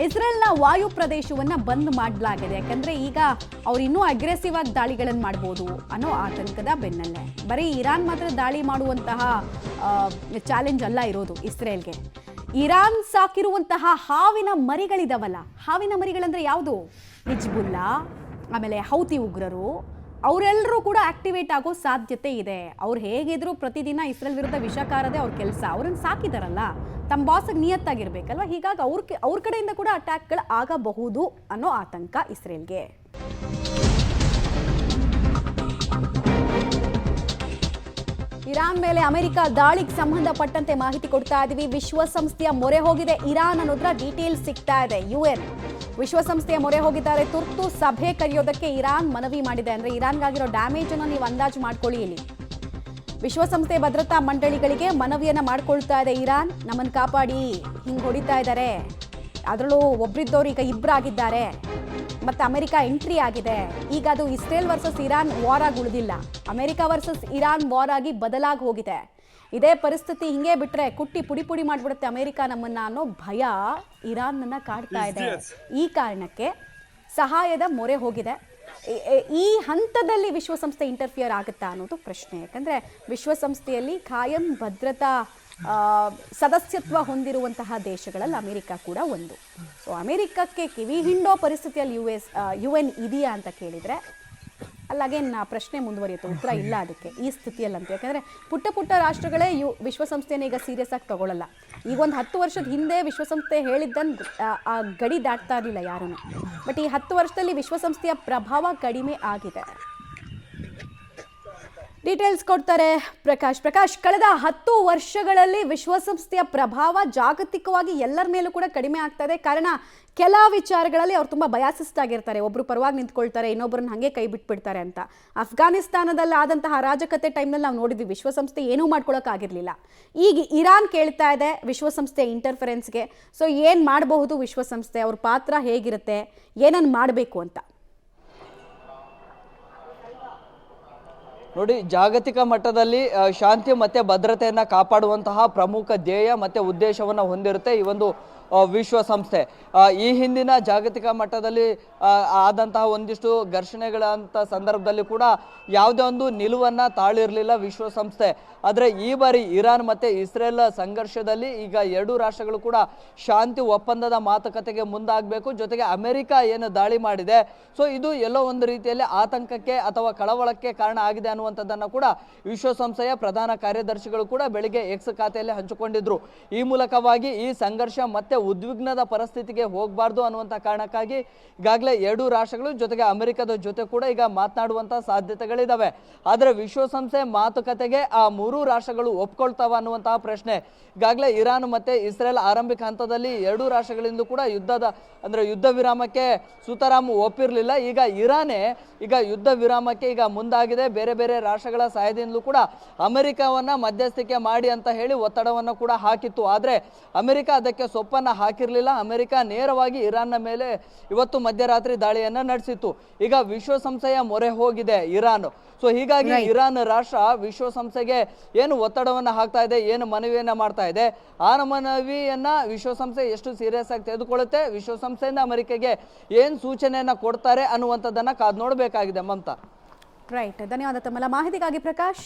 ಇಸ್ರೇಲ್ನ ವಾಯು ಪ್ರದೇಶವನ್ನ ಬಂದ್ ಮಾಡಲಾಗಿದೆ. ಯಾಕಂದ್ರೆ ಈಗ ಅವ್ರು ಇನ್ನೂ ಅಗ್ರೆಸಿವ್ ಆಗಿ ದಾಳಿಗಳನ್ನು ಮಾಡಬಹುದು ಅನ್ನೋ ಆತಂಕದ ಬೆನ್ನಲ್ಲೇ ಬರೀ ಇರಾನ್ ಮಾತ್ರ ದಾಳಿ ಮಾಡುವಂತಹ ಚಾಲೆಂಜ್ ಅಲ್ಲ ಇರೋದು ಇಸ್ರೇಲ್ಗೆ. ಇರಾನ್ ಸಾಕಿರುವಂತಹ ಹಾವಿನ ಮರಿಗಳಿದಾವಲ್ಲ, ಹಾವಿನ ಮರಿಗಳಂದ್ರೆ ಯಾವುದು? ಹಿಜ್ಬುಲ್ಲಾ, ಆಮೇಲೆ ಹೌತಿ ಉಗ್ರರು, ಅವರೆಲ್ಲರೂ ಕೂಡ ಆಕ್ಟಿವೇಟ್ ಆಗೋ ಸಾಧ್ಯತೆ ಇದೆ. ಅವ್ರು ಹೇಗಿದ್ರು ಪ್ರತಿದಿನ ಇಸ್ರೇಲ್ ವಿರುದ್ಧ ವಿಷಕಾರದೆ ಅವ್ರ ಕೆಲಸ. ಅವ್ರನ್ನ ಸಾಕಿದಾರಲ್ಲ, ತಮ್ಮ ಬಾಸ್ಗೆ ನಿಯತ್ತಾಗಿರ್ಬೇಕಲ್ವ. ಹೀಗಾಗಿ ಅವ್ರ ಕಡೆಯಿಂದ ಕೂಡ ಅಟ್ಯಾಕ್ಗಳು ಆಗಬಹುದು ಅನ್ನೋ ಆತಂಕ ಇಸ್ರೇಲ್ಗೆ. ಇರಾನ್ ಮೇಲೆ ಅಮೆರಿಕ ದಾಳಿಗೆ ಸಂಬಂಧಪಟ್ಟಂತೆ ಮಾಹಿತಿ ಕೊಡ್ತಾ ಇದೀವಿ. ವಿಶ್ವಸಂಸ್ಥೆಯ ಮೊರೆ ಹೋಗಿದೆ ಇರಾನ್ ಅನ್ನೋದ್ರ ಡೀಟೇಲ್ಸ್ ಸಿಗ್ತಾ ಇದೆ. UN ವಿಶ್ವಸಂಸ್ಥೆಯ ಮೊರೆ ಹೋಗಿದ್ದಾರೆ. ತುರ್ತು ಸಭೆ ಕರೆಯೋದಕ್ಕೆ ಇರಾನ್ ಮನವಿ ಮಾಡಿದೆ. ಅಂದ್ರೆ ಇರಾನ್ಗಾಗಿರೋ ಡ್ಯಾಮೇಜ್ ಅನ್ನು ನೀವು ಅಂದಾಜು ಮಾಡ್ಕೊಳ್ಳಿ. ಇಲ್ಲಿ ವಿಶ್ವಸಂಸ್ಥೆ ಭದ್ರತಾ ಮಂಡಳಿಗಳಿಗೆ ಮನವಿಯನ್ನ ಮಾಡ್ಕೊಳ್ತಾ ಇದೆ ಇರಾನ್. ನಮ್ಮನ್ನು ಕಾಪಾಡಿ, ಹಿಂಗೆ ಹೊಡಿತಾ ಇದ್ದಾರೆ, ಅದರಲ್ಲೂ ಒಬ್ರಿದ್ದವ್ರು ಈಗ ಇಬ್ಬರಾಗಿದ್ದಾರೆ, ಮತ್ತೆ ಅಮೆರಿಕ ಎಂಟ್ರಿ ಆಗಿದೆ. ಈಗ ಅದು ಇಸ್ರೇಲ್ ವರ್ಸಸ್ ಇರಾನ್ ವಾರ್ ಆಗಿ ಉಳಿದಿಲ್ಲ, ಅಮೆರಿಕ ವರ್ಸಸ್ ಇರಾನ್ ವಾರ್ ಆಗಿ ಬದಲಾಗಿ ಹೋಗಿದೆ. ಇದೇ ಪರಿಸ್ಥಿತಿ ಹಿಂಗೆ ಬಿಟ್ರೆ ಕುಟ್ಟಿ ಪುಡಿ ಪುಡಿ ಮಾಡಿಬಿಡುತ್ತೆ ಅಮೆರಿಕ ನಮ್ಮನ್ನ ಅನ್ನೋ ಭಯ ಇರಾನ್ನ ಕಾಡ್ತಾ ಇದೆ. ಈ ಕಾರಣಕ್ಕೆ ಸಹಾಯದ ಮೊರೆ ಹೋಗಿದೆ. ಈ ಹಂತದಲ್ಲಿ ವಿಶ್ವಸಂಸ್ಥೆ ಇಂಟರ್ಫಿಯರ್ ಆಗುತ್ತಾ ಅನ್ನೋದು ಪ್ರಶ್ನೆ. ಯಾಕಂದ್ರೆ ವಿಶ್ವಸಂಸ್ಥೆಯಲ್ಲಿ ಖಾಯಂ ಭದ್ರತಾ ಸದಸ್ಯತ್ವ ಹೊಂದಿರುವಂತಹ ದೇಶಗಳಲ್ಲಿ ಅಮೆರಿಕ ಕೂಡ ಒಂದು. ಸೊ ಅಮೆರಿಕಕ್ಕೆ ಕಿವಿ ಹಿಂಡೋ ಪರಿಸ್ಥಿತಿಯಲ್ಲಿ UN ಇದೆಯಾ ಅಂತ ಕೇಳಿದ್ರೆ ಅಲ್ಲಾಗೇನ್ ಪ್ರಶ್ನೆ ಮುಂದುವರಿಯುತ್ತೆ, ಉತ್ತರ ಇಲ್ಲ ಅದಕ್ಕೆ ಈ ಸ್ಥಿತಿಯಲ್ಲಂತ. ಯಾಕಂದ್ರೆ ಪುಟ್ಟ ಪುಟ್ಟ ರಾಷ್ಟ್ರಗಳೇ ವಿಶ್ವಸಂಸ್ಥೆನ ಈಗ ಸೀರಿಯಸ್ ಆಗಿ ತಗೊಳ್ಳಲ್ಲ. ಈಗ ಒಂದು 10 ವರ್ಷದ ಹಿಂದೆ ವಿಶ್ವಸಂಸ್ಥೆ ಹೇಳಿದ್ದನ್ನು ಆ ಗಡಿ ದಾಟ್ತಾ ಇರಲಿಲ್ಲ ಯಾರನ್ನು. ಬಟ್ ಈ 10 ವರ್ಷದಲ್ಲಿ ವಿಶ್ವಸಂಸ್ಥೆಯ ಪ್ರಭಾವ ಕಡಿಮೆ ಆಗಿದೆ. ಡೀಟೇಲ್ಸ್ ಕೊಡ್ತಾರೆ ಪ್ರಕಾಶ್. ಕಳೆದ 10 ವರ್ಷಗಳಲ್ಲಿ ವಿಶ್ವಸಂಸ್ಥೆಯ ಪ್ರಭಾವ ಜಾಗತಿಕವಾಗಿ ಎಲ್ಲರ ಮೇಲೂ ಕೂಡ ಕಡಿಮೆ ಆಗ್ತಾ ಇದೆ. ಕಾರಣ ಕೆಲ ವಿಚಾರಗಳಲ್ಲಿ ಅವ್ರು ತುಂಬ ಬಯಾಸಿಸ್ಟ್ ಆಗಿರ್ತಾರೆ. ಒಬ್ರು ಪರವಾಗಿ ನಿಂತ್ಕೊಳ್ತಾರೆ, ಇನ್ನೊಬ್ಬರನ್ನ ಹಾಗೆ ಕೈ ಬಿಟ್ಬಿಡ್ತಾರೆ ಅಂತ. ಅಫ್ಘಾನಿಸ್ತಾನದಲ್ಲಿ ಆದಂತಹ ಅರಾಜಕತೆ ಟೈಮ್ನಲ್ಲಿ ನಾವು ನೋಡಿದ್ವಿ, ವಿಶ್ವಸಂಸ್ಥೆ ಏನೂ ಮಾಡ್ಕೊಳಕ್ಕಾಗಿರ್ಲಿಲ್ಲ. ಈಗ ಇರಾನ್ ಕೇಳ್ತಾ ಇದೆ ವಿಶ್ವಸಂಸ್ಥೆ ಇಂಟರ್ಫರೆನ್ಸ್ಗೆ. ಸೊ ಏನು ಮಾಡಬಹುದು ವಿಶ್ವಸಂಸ್ಥೆ, ಅವ್ರ ಪಾತ್ರ ಹೇಗಿರುತ್ತೆ, ಏನನ್ನು ಮಾಡಬೇಕು ಅಂತ? ನೋಡಿ, ಜಾಗತಿಕ ಮಟ್ಟದಲ್ಲಿ ಶಾಂತಿ ಮತ್ತು ಭದ್ರತೆಯನ್ನು ಕಾಪಾಡುವಂತಹ ಪ್ರಮುಖ ಧ್ಯೇಯ ಮತ್ತು ಉದ್ದೇಶವನ್ನು ಹೊಂದಿರುತ್ತೆ ಈ ಒಂದು ವಿಶ್ವಸಂಸ್ಥೆ. ಈ ಹಿಂದಿನ ಜಾಗತಿಕ ಮಟ್ಟದಲ್ಲಿ ಆದಂತಹ ಒಂದಿಷ್ಟು ಘರ್ಷಣೆಗಳಂಥ ಸಂದರ್ಭದಲ್ಲಿ ಕೂಡ ಯಾವುದೇ ಒಂದು ನಿಲುವನ್ನು ತಾಳಿರಲಿಲ್ಲ ವಿಶ್ವಸಂಸ್ಥೆ. ಆದರೆ ಈ ಬಾರಿ ಇರಾನ್ ಮತ್ತು ಇಸ್ರೇಲ್ ಸಂಘರ್ಷದಲ್ಲಿ ಈಗ ಎರಡೂ ರಾಷ್ಟ್ರಗಳು ಕೂಡ ಶಾಂತಿ ಒಪ್ಪಂದದ ಮಾತುಕತೆಗೆ ಮುಂದಾಗಬೇಕು. ಜೊತೆಗೆ ಅಮೆರಿಕ ಏನು ದಾಳಿ ಮಾಡಿದೆ, ಸೊ ಇದು ಎಲ್ಲೋ ಒಂದು ರೀತಿಯಲ್ಲಿ ಆತಂಕಕ್ಕೆ ಅಥವಾ ಕಳವಳಕ್ಕೆ ಕಾರಣ ಆಗಿದೆ ಅನ್ನುವಂಥದ್ದನ್ನು ಕೂಡ ವಿಶ್ವಸಂಸ್ಥೆಯ ಪ್ರಧಾನ ಕಾರ್ಯದರ್ಶಿಗಳು ಕೂಡ ಬೆಳಿಗ್ಗೆ ಎಕ್ಸ್ ಖಾತೆಯಲ್ಲಿ ಹಂಚಿಕೊಂಡಿದ್ರು. ಈ ಮೂಲಕವಾಗಿ ಈ ಸಂಘರ್ಷ ಮತ್ತೆ ಉದ್ವಿಗ್ನದ ಪರಿಸ್ಥಿತಿಗೆ ಹೋಗಬಾರ್ದು ಅನ್ನುವಂಥ ಕಾರಣಕ್ಕಾಗಿ ಈಗಾಗಲೇ ಎರಡೂ ರಾಷ್ಟ್ರಗಳು ಜೊತೆಗೆ ಅಮೆರಿಕದ ಜೊತೆ ಕೂಡ ಈಗ ಮಾತನಾಡುವಂಥ ಸಾಧ್ಯತೆಗಳಿದ್ದಾವೆ. ಆದರೆ ವಿಶ್ವಸಂಸ್ಥೆ ಮಾತುಕತೆಗೆ ಆ ಮೂರೂ ರಾಷ್ಟ್ರಗಳು ಒಪ್ಕೊಳ್ತಾವ ಅನ್ನುವಂತಹ ಪ್ರಶ್ನೆ. ಈಗಾಗಲೇ ಇರಾನ್ ಮತ್ತೆ ಇಸ್ರೇಲ್ ಆರಂಭಿಕ ಹಂತದಲ್ಲಿ ಎರಡೂ ರಾಷ್ಟ್ರಗಳಿಂದ ಕೂಡ ಯುದ್ಧ ವಿರಾಮಕ್ಕೆ ಸುತರಾಮ್ ಒಪ್ಪಿರಲಿಲ್ಲ. ಈಗ ಇರಾನೇ ಈಗ ಯುದ್ಧ ವಿರಾಮಕ್ಕೆ ಈಗ ಮುಂದಾಗಿದೆ. ಬೇರೆ ಬೇರೆ ರಾಷ್ಟ್ರಗಳ ಸಹಾಯದಿಂದಲೂ ಕೂಡ ಅಮೆರಿಕವನ್ನ ಮಧ್ಯಸ್ಥಿಕೆ ಮಾಡಿ ಅಂತ ಹೇಳಿ ಒತ್ತಡವನ್ನು ಕೂಡ ಹಾಕಿತ್ತು. ಆದರೆ ಅಮೆರಿಕ ಅದಕ್ಕೆ ಸೊಪ್ಪನ್ನು ಹಾಕಿರಲಿಲ್ಲ. ಅಮೆರಿಕ ನೇರವಾಗಿ ಇರಾನ್ನ ಮೇಲೆ ಇವತ್ತು ಮಧ್ಯರಾತ್ರಿ ದಾಳಿಯನ್ನ ನಡೆಸಿತ್ತು. ಈಗ ವಿಶ್ವಸಂಸ್ಥೆಯ ಮೊರೆ ಹೋಗಿದೆ ಇರಾನ್. ಸೊ ಹೀಗಾಗಿ ಇರಾನ್ ರಾಷ್ಟ್ರ ವಿಶ್ವಸಂಸ್ಥೆಗೆ ಏನು ಒತ್ತಡವನ್ನು ಹಾಕ್ತಾ ಇದೆ, ಏನು ಮನವಿಯನ್ನ ಮಾಡ್ತಾ ಇದೆ, ಆ ಮನವಿಯನ್ನ ವಿಶ್ವಸಂಸ್ಥೆ ಎಷ್ಟು ಸೀರಿಯಸ್ ಆಗಿ ತೆಗೆದುಕೊಳ್ಳುತ್ತೆ, ವಿಶ್ವಸಂಸ್ಥೆಯಿಂದ ಅಮೆರಿಕೆಗೆ ಏನು ಸೂಚನೆಯನ್ನ ಕೊಡ್ತಾರೆ ಅನ್ನುವಂಥದ್ದನ್ನ ಕಾದು ನೋಡಬೇಕಾಗಿದೆ ಮಮತಾ. ರೈಟ್, ಧನ್ಯವಾದ ತಮ್ಮೆಲ್ಲ ಮಾಹಿತಿಗಾಗಿ ಪ್ರಕಾಶ್.